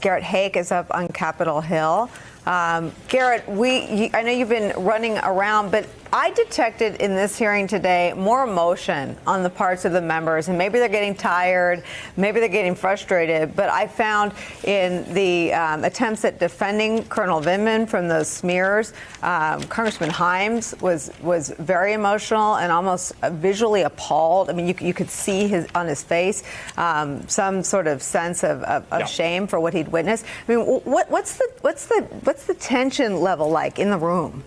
Garrett Haake is up on Capitol Hill. Garrett, I know you've been running around, but I detected in this hearing today more emotion on the parts of the members, and maybe they're getting tired, maybe they're getting frustrated, but I found in the attempts at defending Colonel Vindman from those smears, Congressman Himes was very emotional and almost visually appalled. I mean, you could see on his face some sort of sense of shame for what he'd witnessed. I mean, what's the tension level like in the room?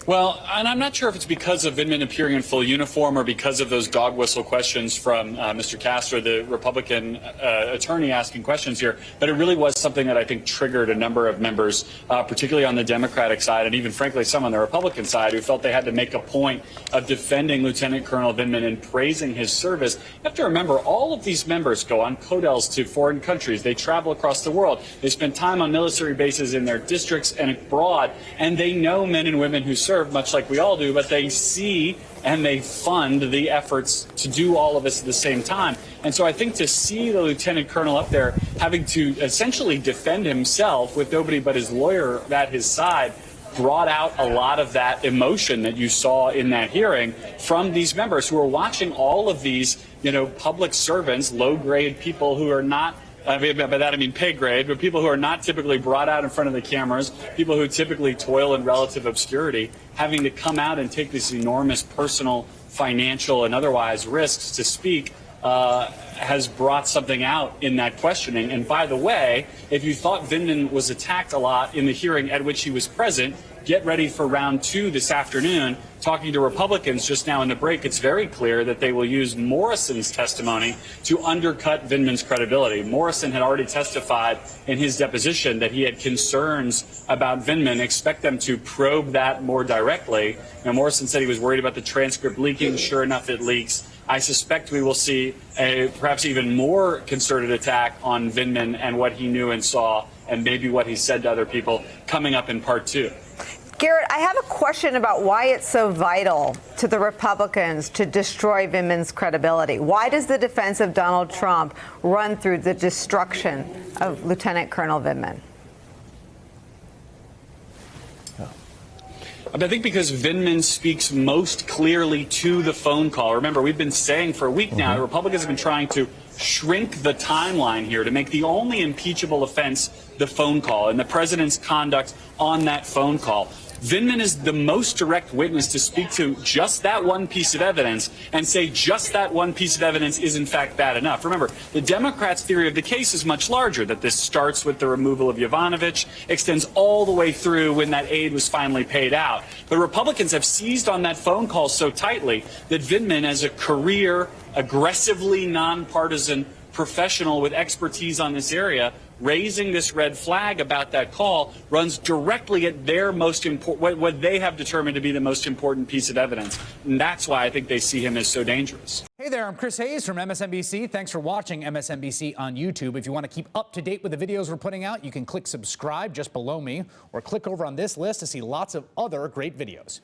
Well, and I'm not sure if it's because of Vindman appearing in full uniform or because of those dog whistle questions from Mr. Castro, the Republican attorney asking questions here, but it really was something that I think triggered a number of members, particularly on the Democratic side and even, frankly, some on the Republican side who felt they had to make a point of defending Lieutenant Colonel Vindman and praising his service. You have to remember, all of these members go on CODELs to foreign countries. They travel across the world. They spend time on military bases in their districts and abroad, and they know men and women who serve, much like we all do, but they see and they fund the efforts to do all of this at the same time. And so I think to see the lieutenant colonel up there having to essentially defend himself with nobody but his lawyer at his side brought out a lot of that emotion that you saw in that hearing from these members who are watching all of these, public servants, low-grade people who are not, by that I mean pay grade, but people who are not typically brought out in front of the cameras, people who typically toil in relative obscurity, having to come out and take these enormous personal, financial, and otherwise risks to speak has brought something out in that questioning. And by the way, if you thought Vindman was attacked a lot in the hearing at which he was present, get ready for round 2 this afternoon. Talking to Republicans just now in the break, it's very clear that they will use Morrison's testimony to undercut Vindman's credibility. Morrison had already testified in his deposition that he had concerns about Vindman. Expect them to probe that more directly. Now, Morrison said he was worried about the transcript leaking. Sure enough, it leaks. I suspect we will see a perhaps even more concerted attack on Vindman and what he knew and saw, and maybe what he said to other people coming up in part 2. Garrett, I have a question about why it's so vital to the Republicans to destroy Vindman's credibility. Why does the defense of Donald Trump run through the destruction of Lieutenant Colonel Vindman? I think because Vindman speaks most clearly to the phone call. Remember, we've been saying for a week now, the Republicans have been trying to shrink the timeline here to make the only impeachable offense the phone call and the president's conduct on that phone call. Vindman is the most direct witness to speak to just that one piece of evidence and say just that one piece of evidence is in fact bad enough. Remember, the Democrats' theory of the case is much larger, that this starts with the removal of Yovanovitch, extends all the way through when that aid was finally paid out. But Republicans have seized on that phone call so tightly that Vindman, as a career, aggressively nonpartisan professional with expertise on this area, raising this red flag about that call runs directly at their most important, what they have determined to be the most important piece of evidence. And that's why I think they see him as so dangerous. Hey there, I'm Chris Hayes from MSNBC. Thanks for watching MSNBC on YouTube. If you want to keep up to date with the videos we're putting out, you can click subscribe just below me or click over on this list to see lots of other great videos.